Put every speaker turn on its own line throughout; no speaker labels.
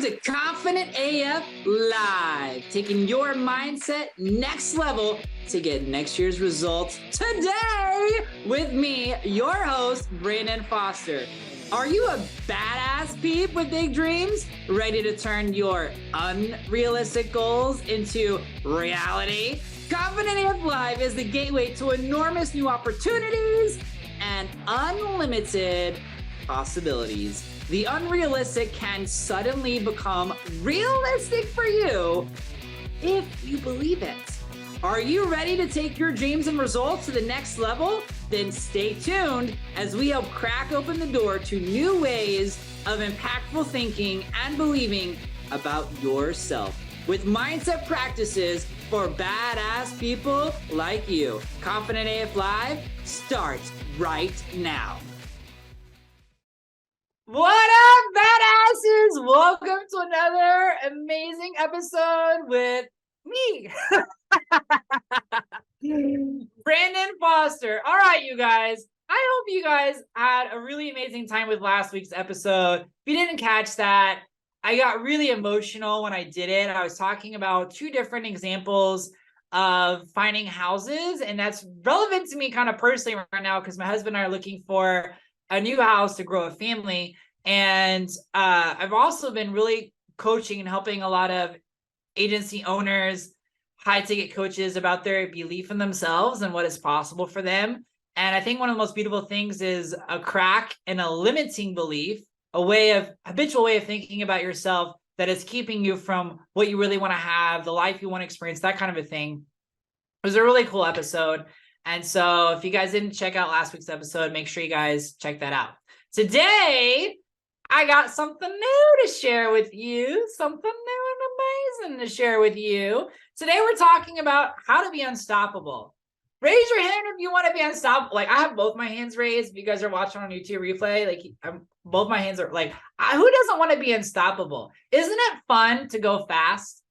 to Confident AF Live, taking your mindset next level to get next year's results today with me, your host, Brandon Foster. Are you a badass peep with big dreams, ready to turn your unrealistic goals into reality? Confident AF Live is the gateway to enormous new opportunities and unlimited possibilities. The unrealistic can suddenly become realistic for you if you believe it. Are you ready to take your dreams and results to the next level? Then stay tuned as we help crack open the door to new ways of impactful thinking and believing about yourself with mindset practices for badass people like you. Confident AF Live starts right now. What up, badasses? Welcome to another amazing episode with me, Brandon Foster. All right, you guys. I hope you guys had a really amazing time with last week's episode. If you didn't catch that, I got really emotional when I did it. I was talking about two different examples of finding houses, and that's relevant to me kind of personally right now because my husband and I are looking for a new house to grow a family. And I've also been really coaching and helping a lot of agency owners, high ticket coaches about their belief in themselves and what is possible for them. And I think one of the most beautiful things is a crack in a limiting belief, habitual way of thinking about yourself that is keeping you from what you really want to have, the life you want to experience, that kind of a thing. It was a really cool episode. And so if you guys didn't check out last week's episode, make sure you guys check that out. Today, I got something new to share with you, something new and amazing to share with you. Today, we're talking about how to be unstoppable. Raise your hand if you want to be unstoppable. Like, I have both my hands raised. If you guys are watching on YouTube replay, both my hands are like, who doesn't want to be unstoppable? Isn't it fun to go fast?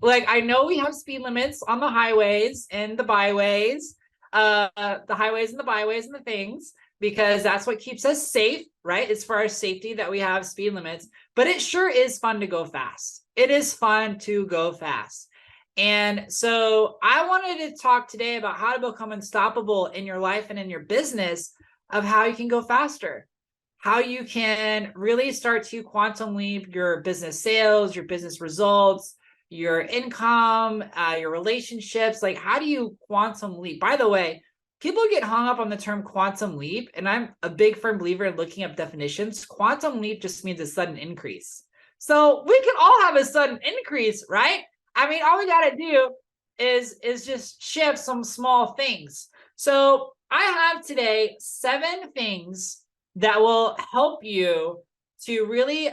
Like, I know we have speed limits on the highways and the byways, the highways and the byways and the things, because that's what keeps us safe, right? It's for our safety that we have speed limits, but it sure is fun to go fast. It is fun to go fast. And so I wanted to talk today about how to become unstoppable in your life and in your business, of how you can go faster, how you can really start to quantum leap your business sales, your business results, your income, your relationships. Like, how do you quantum leap? By the way, people get hung up on the term quantum leap, and I'm a big firm believer in looking up definitions. Quantum leap just means a sudden increase. So we can all have a sudden increase, right? I mean, all we got to do is just shift some small things. So I have today 7 things that will help you to really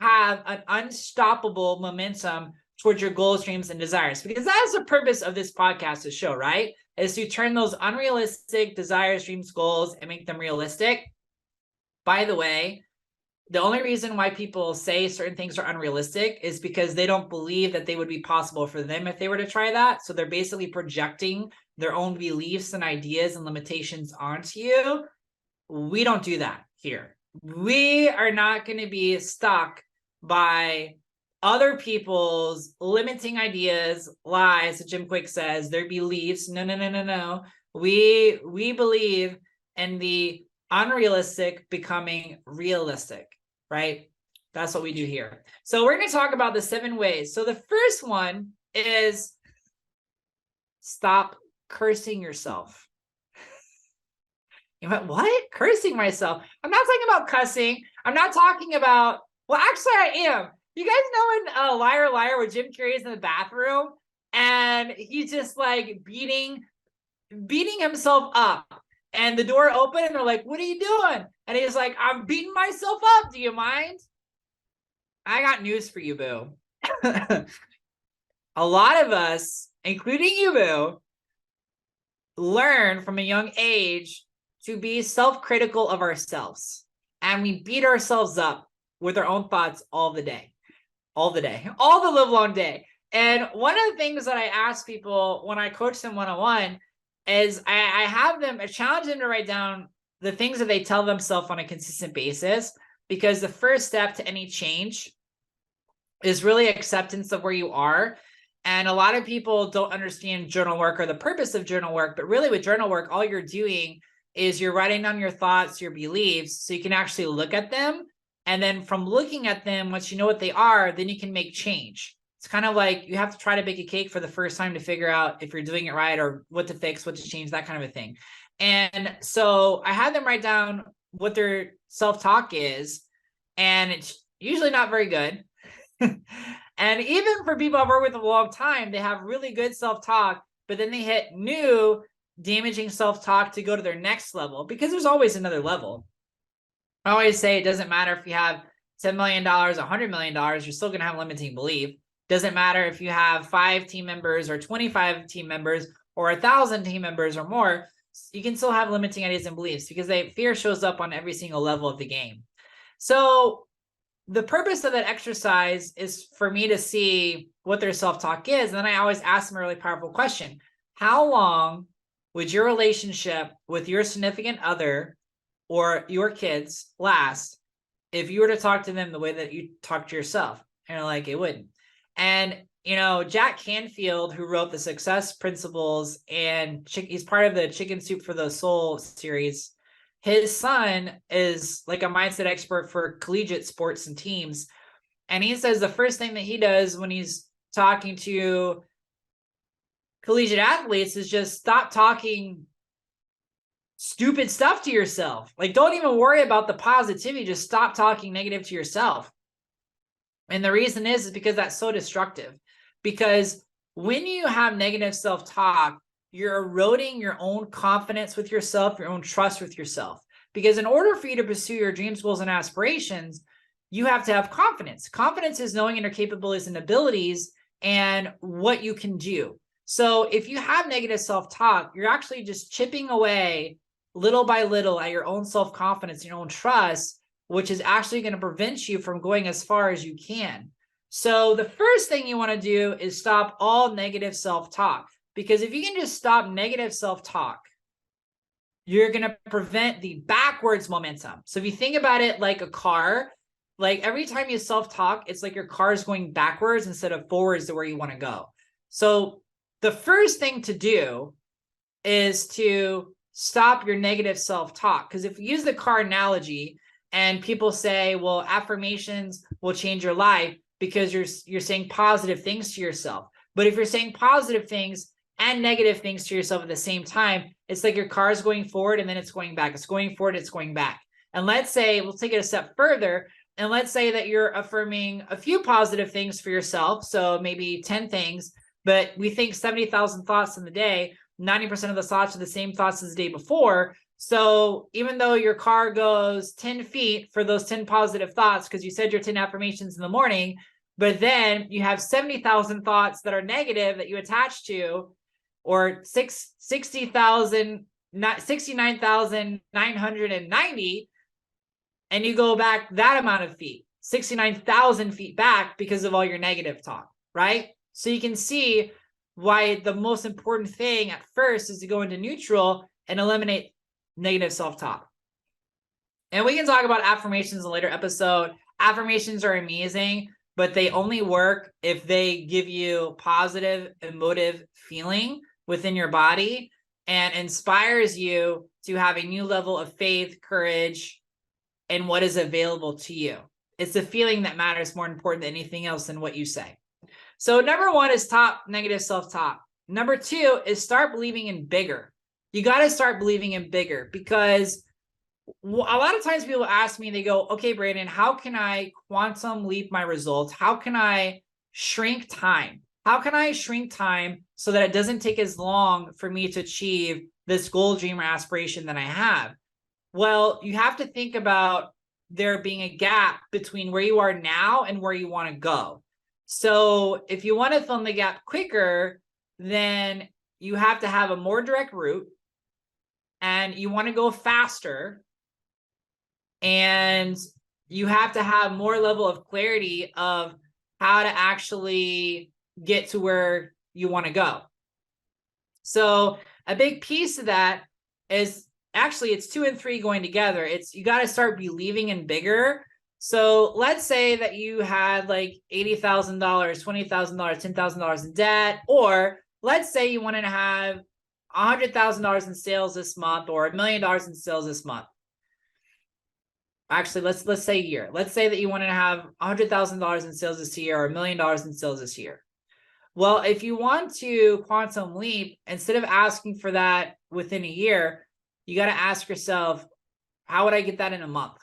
have an unstoppable momentum towards your goals, dreams, and desires. Because that is the purpose of this podcast, this show, right? Is to turn those unrealistic desires, dreams, goals, and make them realistic. By the way, the only reason why people say certain things are unrealistic is because they don't believe that they would be possible for them if they were to try that. So they're basically projecting their own beliefs and ideas and limitations onto you. We don't do that here. We are not going to be stuck by other people's limiting ideas, lies, as Jim Quick says, their beliefs. No. We believe in the unrealistic becoming realistic, right? That's what we do here. So we're going to talk about the 7 ways. So the first one is stop cursing yourself. You went, what? Cursing myself? I'm not talking about cussing. I'm not talking about, well, actually I am. You guys know in Liar Liar where Jim Carrey's in the bathroom and he's just like beating himself up, and the door opened and they're like, what are you doing? And he's like, I'm beating myself up. Do you mind? I got news for you, boo. A lot of us, including you, boo, learn from a young age to be self-critical of ourselves. And we beat ourselves up with our own thoughts all the live long day. And one of the things that I ask people when I coach them one-on-one is I challenge them to write down the things that they tell themselves on a consistent basis because the first step to any change is really acceptance of where you are. And a lot of people don't understand journal work or the purpose of journal work, but really with journal work, all you're doing is you're writing down your thoughts, your beliefs, so you can actually look at them. And then from looking at them, once you know what they are, then you can make change. It's kind of like you have to try to bake a cake for the first time to figure out if you're doing it right or what to fix, what to change, that kind of a thing. And so I had them write down what their self-talk is, and it's usually not very good. And even for people I've worked with a long time, they have really good self-talk, but then they hit new damaging self-talk to go to their next level, because there's always another level. I always say it doesn't matter if you have $10 million, $100 million, you're still going to have limiting belief. Doesn't matter if you have 5 team members or 25 team members or 1,000 team members or more, you can still have limiting ideas and beliefs, because fear shows up on every single level of the game. So the purpose of that exercise is for me to see what their self-talk is. And then I always ask them a really powerful question. How long would your relationship with your significant other or your kids last if you were to talk to them the way that you talk to yourself? And like, it wouldn't. And, Jack Canfield, who wrote the Success Principles, and he's part of the Chicken Soup for the Soul series. His son is like a mindset expert for collegiate sports and teams. And he says the first thing that he does when he's talking to collegiate athletes is just stop talking stupid stuff to yourself. Like, don't even worry about the positivity. Just stop talking negative to yourself. And the reason is because that's so destructive. Because when you have negative self-talk, you're eroding your own confidence with yourself, your own trust with yourself. Because in order for you to pursue your dreams, goals, and aspirations, you have to have confidence. Confidence is knowing your capabilities and abilities and what you can do. So if you have negative self-talk, you're actually just chipping away little by little at your own self-confidence, your own trust, which is actually going to prevent you from going as far as you can. So the first thing you want to do is stop all negative self-talk. Because if you can just stop negative self-talk, you're going to prevent the backwards momentum. So if you think about it like a car, like every time you self-talk, it's like your car is going backwards instead of forwards to where you want to go. So the first thing to do is to stop your negative self-talk. Because if you use the car analogy and people say, well, affirmations will change your life because you're saying positive things to yourself. But if you're saying positive things and negative things to yourself at the same time, it's like your car is going forward and then it's going back. It's going forward, it's going back. And let's say, we'll take it a step further. And let's say that you're affirming a few positive things for yourself. So maybe 10 things, but we think 70,000 thoughts in the day, 90% of the thoughts are the same thoughts as the day before. So even though your car goes 10 feet for those 10 positive thoughts, because you said your 10 affirmations in the morning, but then you have 70,000 thoughts that are negative that you attach to, or 69,990, and you go back that amount of feet, 69,000 feet back because of all your negative talk, right? So you can see why the most important thing at first is to go into neutral and eliminate negative self-talk. And we can talk about affirmations in a later episode. Affirmations are amazing, but they only work if they give you positive emotive feeling within your body and inspires you to have a new level of faith, courage, and what is available to you. It's the feeling that matters more important than anything else than what you say. So number 1 is stop negative self-talk. Number 2 is start believing in bigger. You got to start believing in bigger, because a lot of times people ask me, they go, okay, Brandon, how can I quantum leap my results? How can I shrink time? How can I shrink time so that it doesn't take as long for me to achieve this goal, dream, or aspiration that I have? Well, you have to think about there being a gap between where you are now and where you want to go. So if you want to fill in the gap quicker, then you have to have a more direct route, and you want to go faster, and you have to have more level of clarity of how to actually get to where you want to go. So a big piece of that is actually it's 2 and 3 going together. It's you got to start believing in bigger So let's say that you had like $80,000, $20,000, $10,000 in debt, or let's say you wanted to have $100,000 in sales this month or $1 million in sales this month. Actually, let's say a year. Let's say that you wanted to have $100,000 in sales this year or $1 million in sales this year. Well, if you want to quantum leap, instead of asking for that within a year, you got to ask yourself, how would I get that in a month?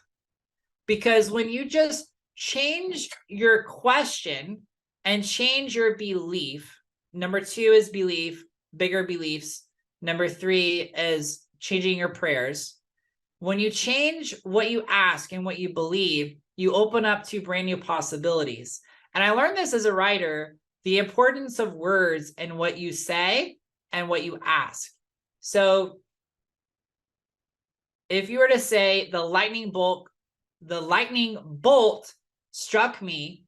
Because when you just change your question and change your belief, number 2 is belief, bigger beliefs. Number 3 is changing your prayers. When you change what you ask and what you believe, you open up to brand new possibilities. And I learned this as a writer, the importance of words and what you say and what you ask. So if you were to say the lightning bolt struck me,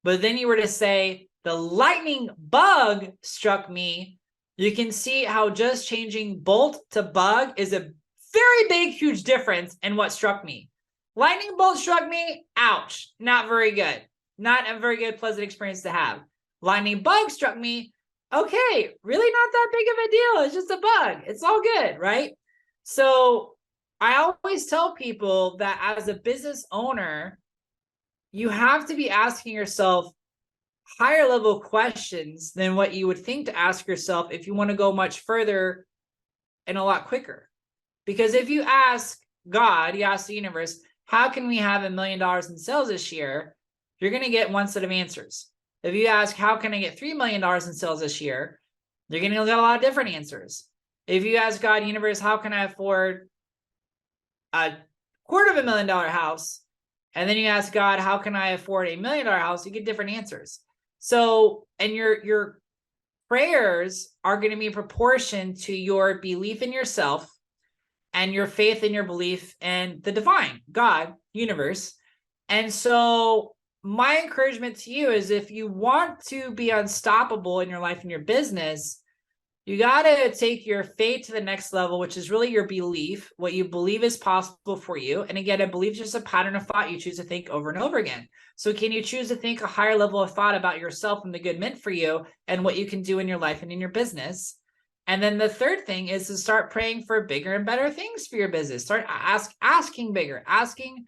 but then you were to say the lightning bug struck me, you can see how just changing bolt to bug is a very big, huge difference in what struck me. Lightning bolt struck me, ouch, not very good. Not a very good, pleasant experience to have. Lightning bug struck me, okay, really not that big of a deal. It's just a bug. It's all good, right? So I always tell people that as a business owner, you have to be asking yourself higher level questions than what you would think to ask yourself if you want to go much further and a lot quicker. Because if you ask God, you ask the universe, how can we have $1 million in sales this year? You're going to get one set of answers. If you ask, how can I get $3 million in sales this year? You're going to get a lot of different answers. If you ask God, universe, how can I afford a $250,000 house? And then you ask God, how can I afford $1 million house? You get different answers. So, and your prayers are going to be in proportion to your belief in yourself and your faith in your belief in the divine, God, universe. And so my encouragement to you is if you want to be unstoppable in your life and your business, you got to take your faith to the next level, which is really your belief, what you believe is possible for you. And again, I believe is just a pattern of thought you choose to think over and over again. So can you choose to think a higher level of thought about yourself and the good meant for you and what you can do in your life and in your business? And then the third thing is to start praying for bigger and better things for your business. Start asking bigger, asking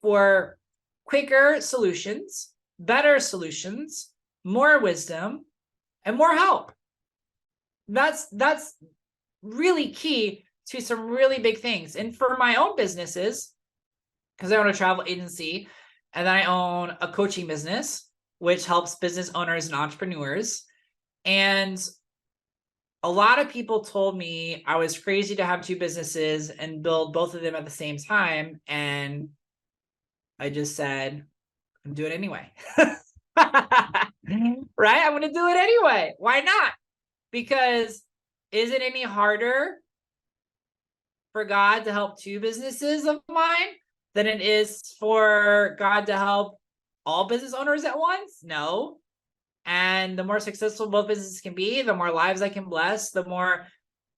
for quicker solutions, better solutions, more wisdom, and more help. That's really key to some really big things. And for my own businesses, because I own a travel agency and then I own a coaching business, which helps business owners and entrepreneurs. And a lot of people told me I was crazy to have 2 businesses and build both of them at the same time. And I just said, I'm doing it anyway. Right? I'm going to do it anyway. Why not? Because is it any harder for God to help 2 businesses of mine than it is for God to help all business owners at once? No. And the more successful both businesses can be, the more lives I can bless, the more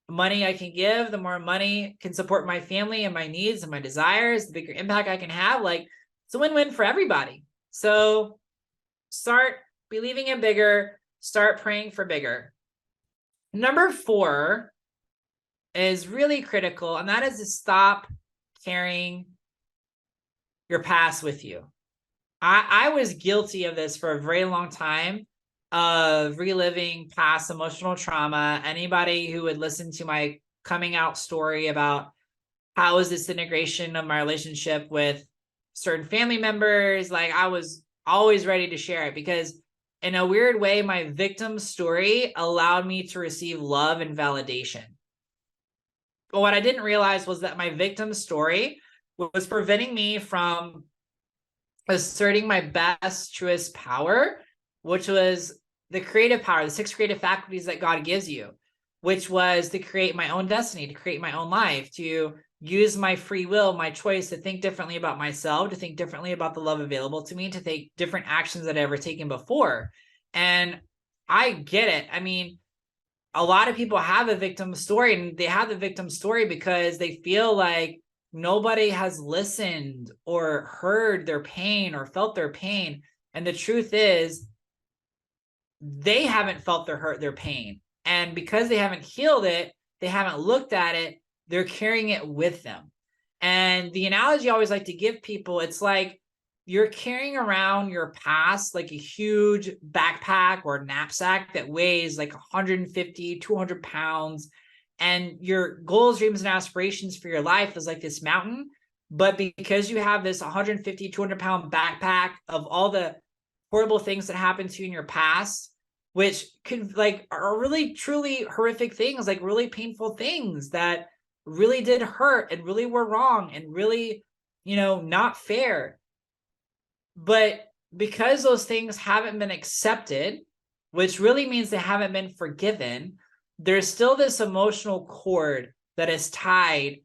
money I can give, the more money can support my family and my needs and my desires, the bigger impact I can have. Like, it's a win-win for everybody. So start believing in bigger, start praying for bigger. Number 4 is really critical, and that is to stop carrying your past with you. I was guilty of this for a very long time, of reliving past emotional trauma. Anybody who would listen to my coming out story about how was this integration of my relationship with certain family members, like I was always ready to share it because in a weird way, my victim story allowed me to receive love and validation. But what I didn't realize was that my victim story was preventing me from asserting my best, truest power, which was the creative power, the 6 creative faculties that God gives you, which was to create my own destiny, to create my own life, to use my free will, my choice to think differently about myself, to think differently about the love available to me, to take different actions that I've ever taken before. And I get it. I mean, a lot of people have a victim story, and they have the victim story because they feel like nobody has listened or heard their pain or felt their pain. And the truth is, they haven't felt their pain. And because they haven't healed it, they haven't looked at it, they're carrying it with them. And the analogy I always like to give people, it's like you're carrying around your past like a huge backpack or knapsack that weighs like 150, 200 pounds. And your goals, dreams, and aspirations for your life is like this mountain. But because you have this 150, 200-pound backpack of all the horrible things that happened to you in your past, which could like are really truly horrific things, like really painful things that really did hurt and really were wrong and really, not fair. But because those things haven't been accepted, which really means they haven't been forgiven, there's still this emotional cord that is tied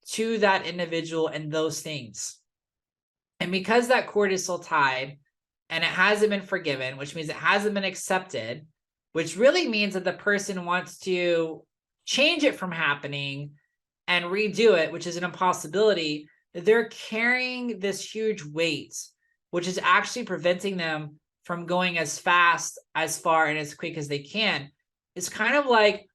to that individual and those things. And because that cord is still tied and it hasn't been forgiven, which means it hasn't been accepted, which really means that the person wants to change it from happening and redo it, which is an impossibility, they're carrying this huge weight, which is actually preventing them from going as fast, as far, and as quick as they can. It's kind of like,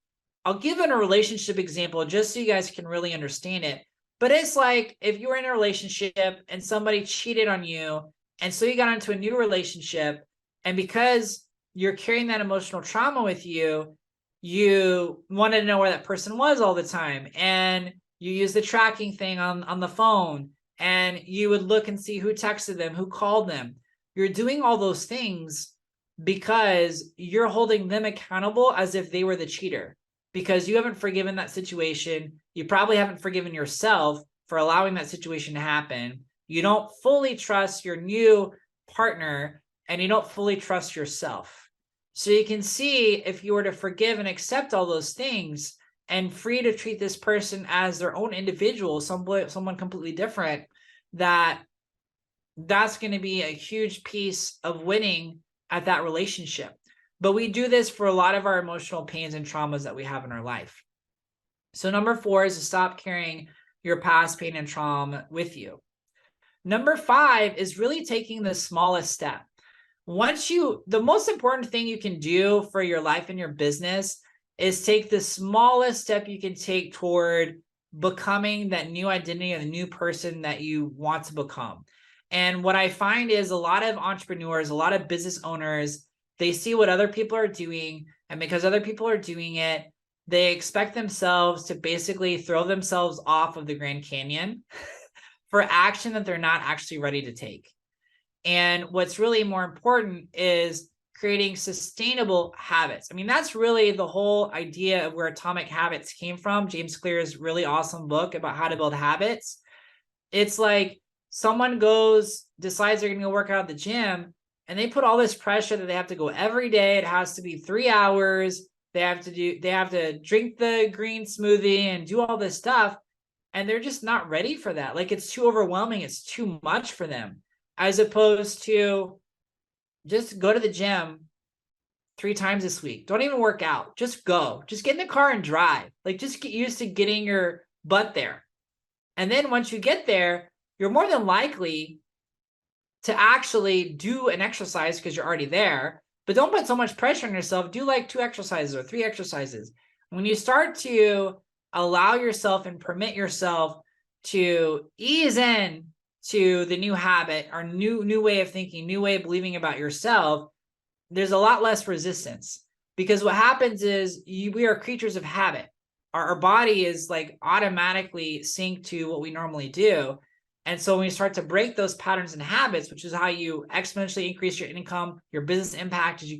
I'll give a relationship example just so you guys can really understand it. But it's like if you were in a relationship and somebody cheated on you, and so you got into a new relationship, and because you're carrying that emotional trauma with you, you wanted to know where that person was all the time. And you use the tracking thing on the phone, and you would look and see who texted them, who called them. You're doing all those things because you're holding them accountable as if they were the cheater, because you haven't forgiven that situation. You probably haven't forgiven yourself for allowing that situation to happen. You don't fully trust your new partner, and you don't fully trust yourself. So you can see, if you were to forgive and accept all those things and free to treat this person as their own individual, someone completely different, that's going to be a huge piece of winning at that relationship. But we do this for a lot of our emotional pains and traumas that we have in our life. So number 4 is to stop carrying your past pain and trauma with you. Number 5 is really taking the smallest step. The most important thing you can do for your life and your business is take the smallest step you can take toward becoming that new identity or the new person that you want to become. And what I find is a lot of entrepreneurs, a lot of business owners, they see what other people are doing, and because other people are doing it, they expect themselves to basically throw themselves off of the Grand Canyon for action that they're not actually ready to take. And what's really more important is creating sustainable habits. I mean, that's really the whole idea of where Atomic Habits came from. James Clear's really awesome book about how to build habits. It's like someone decides they're going to go work out at the gym, and they put all this pressure that they have to go every day. It has to be 3 hours. They have to drink the green smoothie and do all this stuff. And they're just not ready for that. Like, it's too overwhelming. It's too much for them, as opposed to just go to the gym 3 times this week. Don't even work out. Just go. Just get in the car and drive. Like, just get used to getting your butt there. And then once you get there, you're more than likely to actually do an exercise because you're already there. But don't put so much pressure on yourself. Do like 2 exercises or 3 exercises. When you start to allow yourself and permit yourself to ease in to the new habit or new way of thinking, new way of believing about yourself, there's a lot less resistance. Because what happens is we are creatures of habit. Our body is like automatically synced to what we normally do. And so when you start to break those patterns and habits, which is how you exponentially increase your income, your business impact, is you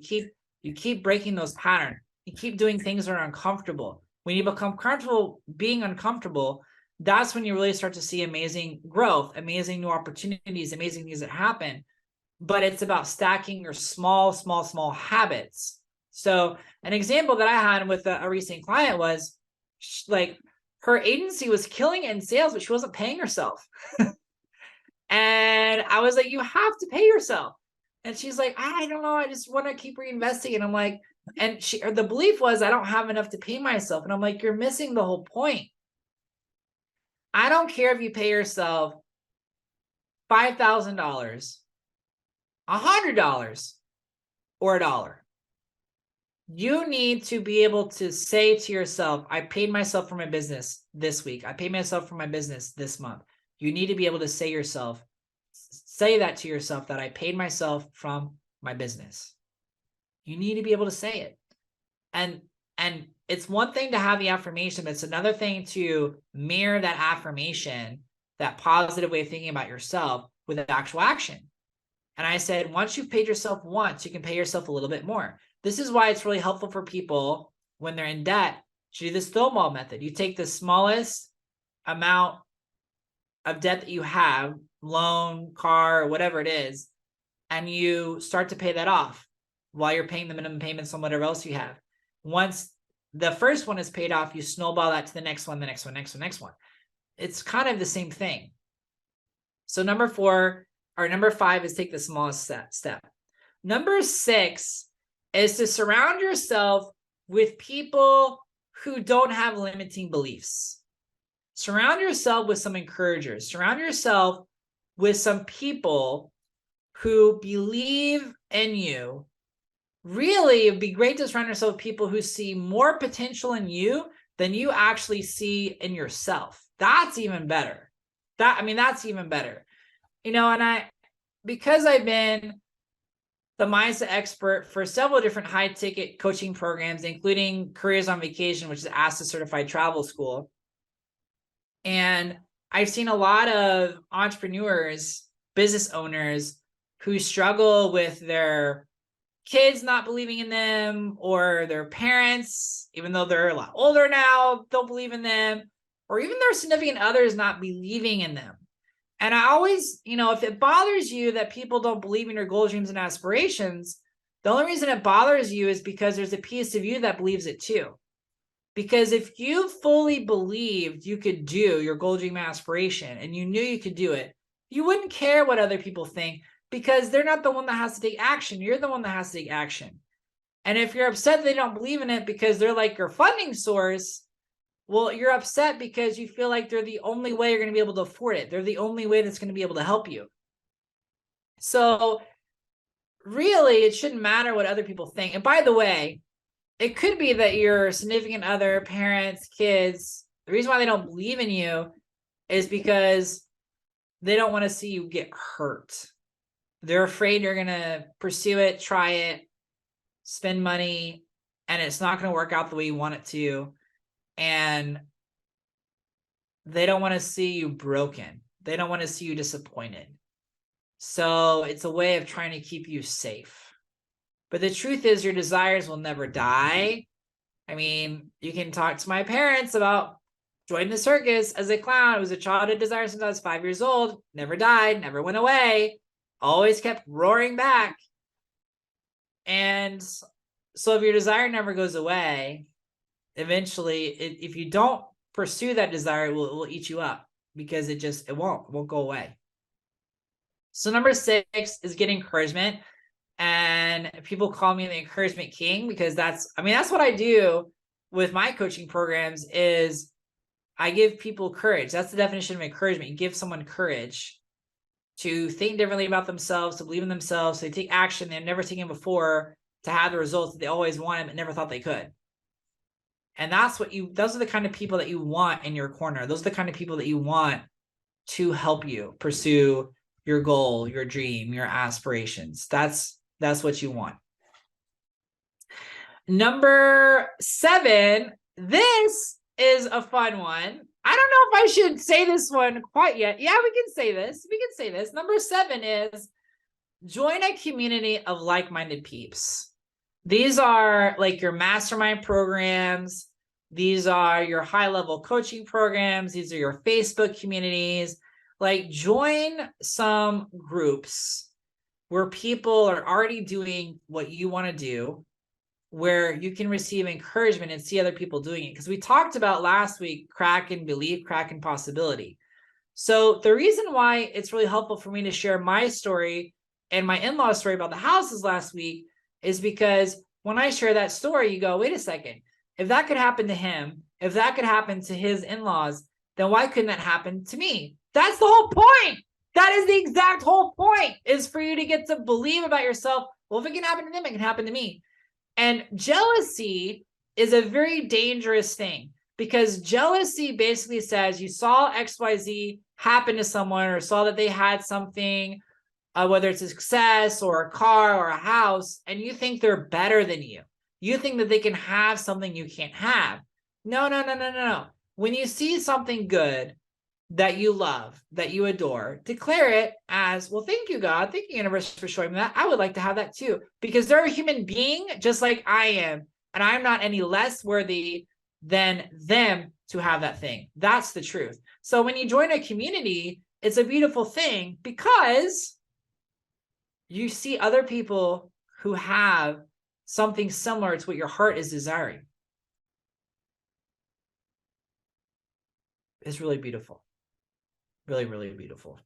keep breaking those patterns. You keep doing things that are uncomfortable. When you become comfortable being uncomfortable, that's when you really start to see amazing growth, amazing new opportunities, amazing things that happen. But it's about stacking your small habits. So an example that I had with a recent client was like, her agency was killing it in sales, but she wasn't paying herself. And I was like, you have to pay yourself. And she's like, I don't know. I just want to keep reinvesting. And I'm like, the belief was, I don't have enough to pay myself. And I'm like, you're missing the whole point. I don't care if you pay yourself $5,000, $100, or $1. You need to be able to say to yourself, I paid myself for my business this week. I paid myself for my business this month. You need to be able to say that to yourself, that I paid myself from my business. You need to be able to say it. And it's one thing to have the affirmation, but it's another thing to mirror that affirmation, that positive way of thinking about yourself, with actual action. And I said, once you've paid yourself once, you can pay yourself a little bit more. This is why it's really helpful for people when they're in debt to do the snowball method. You take the smallest amount of debt that you have, loan, car, whatever it is, and you start to pay that off while you're paying the minimum payments on whatever else you have. Once the first one is paid off, you snowball that to the next one, the next one, next one, next one. It's kind of the same thing. So number 5 is take the smallest step. Number 6 is to surround yourself with people who don't have limiting beliefs. Surround yourself with some encouragers. Surround yourself with some people who believe in you. Really, it'd be great to surround yourself with people who see more potential in you than you actually see in yourself. That's even better. That's even better. And because I've been the mindset expert for several different high ticket coaching programs, including Careers on Vacation, which is ASTA certified travel school. And I've seen a lot of entrepreneurs, business owners who struggle with their kids not believing in them, or their parents, even though they're a lot older now, don't believe in them, or even their significant others not believing in them. And I always, if it bothers you that people don't believe in your goals, dreams, and aspirations, the only reason it bothers you is because there's a piece of you that believes it too. Because if you fully believed you could do your goal, dream, aspiration, and you knew you could do it, you wouldn't care what other people think, because they're not the one that has to take action. You're the one that has to take action. And if you're upset they don't believe in it because they're like your funding source, well, you're upset because you feel like they're the only way you're going to be able to afford it. They're the only way that's going to be able to help you. So really, it shouldn't matter what other people think. And by the way, it could be that your significant other, parents, kids, the reason why they don't believe in you is because they don't want to see you get hurt. They're afraid you're going to pursue it, try it, spend money, and it's not going to work out the way you want it to. And they don't want to see you broken. They don't want to see you disappointed. So it's a way of trying to keep you safe. But the truth is, your desires will never die. You can talk to my parents about joining the circus as a clown. It was a childhood desire since I was 5 years old. Never died, never went away. Always kept roaring back. And so if your desire never goes away, eventually, if you don't pursue that desire, it will eat you up, because it won't go away. So number 6 is get encouragement. And people call me the encouragement king, because that's what I do with my coaching programs is I give people courage. That's the definition of encouragement. You give someone courage to think differently about themselves, to believe in themselves, so they take action they've never taken before, to have the results that they always wanted but never thought they could. And those are the kind of people that you want in your corner. Those are the kind of people that you want to help you pursue your goal, your dream, your aspirations. That's what you want. Number 7, this is a fun one. I don't know if I should say this one quite yet. Yeah, we can say this. Number 7 is join a community of like-minded peeps. These are like your mastermind programs. These are your high-level coaching programs. These are your Facebook communities. Like, join some groups where people are already doing what you want to do, where you can receive encouragement and see other people doing it. Because we talked about last week, crack in belief, crack in possibility. So the reason why it's really helpful for me to share my story and my in-law story about the houses last week is because when I share that story, you go, wait a second, if that could happen to him, if that could happen to his in-laws, then why couldn't that happen to me? That's the whole point. That is the exact whole point, is for you to get to believe about yourself. Well, if it can happen to them, it can happen to me. And jealousy is a very dangerous thing, because jealousy basically says you saw XYZ happen to someone, or saw that they had something, whether it's a success or a car or a house, and you think they're better than you. You think that they can have something you can't have. No. When you see something good that you love, that you adore, declare it as, well, thank you, God. Thank you, universe, for showing me that. I would like to have that too, because they're a human being just like I am. And I'm not any less worthy than them to have that thing. That's the truth. So when you join a community, it's a beautiful thing, because you see other people who have something similar to what your heart is desiring. It's really beautiful. Really, really beautiful.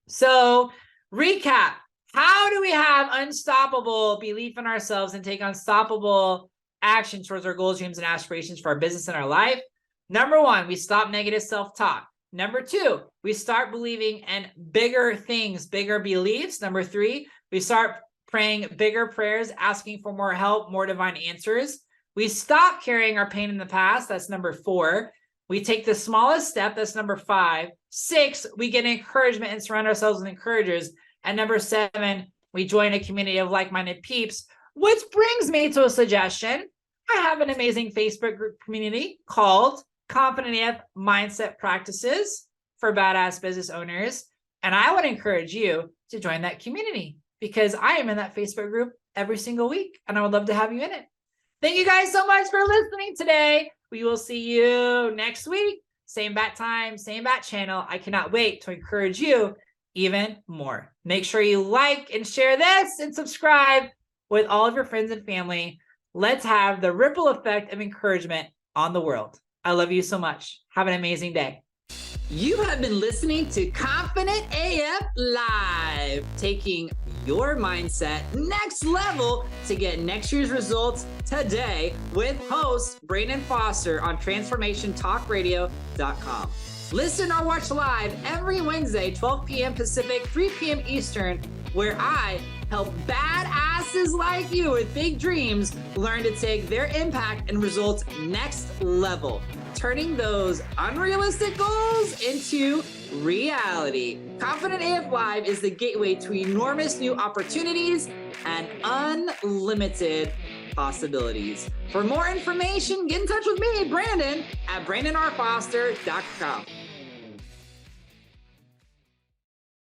So, recap. How do we have unstoppable belief in ourselves and take unstoppable action towards our goals, dreams, and aspirations for our business and our life? Number one, we stop negative self-talk. Number two, we start believing in bigger things, bigger beliefs. Number three, we start praying bigger prayers, asking for more help, more divine answers. We stop carrying our pain in the past. That's number four. We take the smallest step. That's number 5. 6, we get encouragement and surround ourselves with encouragers. And number 7, we join a community of like-minded peeps, which brings me to a suggestion. I have an amazing Facebook group community called Confident AF Mindset Practices for Badass Business Owners. And I would encourage you to join that community, because I am in that Facebook group every single week, and I would love to have you in it. Thank you guys so much for listening today. We will see you next week. Same bat time, same bat channel. I cannot wait to encourage you even more. Make sure you like and share this and subscribe with all of your friends and family. Let's have the ripple effect of encouragement on the world. I love you so much. Have an amazing day. You have been listening to Confident AF Live, taking your mindset next level to get next year's results today, with host Brandon Foster on TransformationTalkRadio.com. Listen or watch live every Wednesday, 12 p.m. Pacific, 3 p.m. Eastern, where I help badasses like you with big dreams learn to take their impact and results next level, turning those unrealistic goals into reality. Confident AF Live is the gateway to enormous new opportunities and unlimited possibilities. For more information, get in touch with me, Brandon, at BrandonRFoster.com.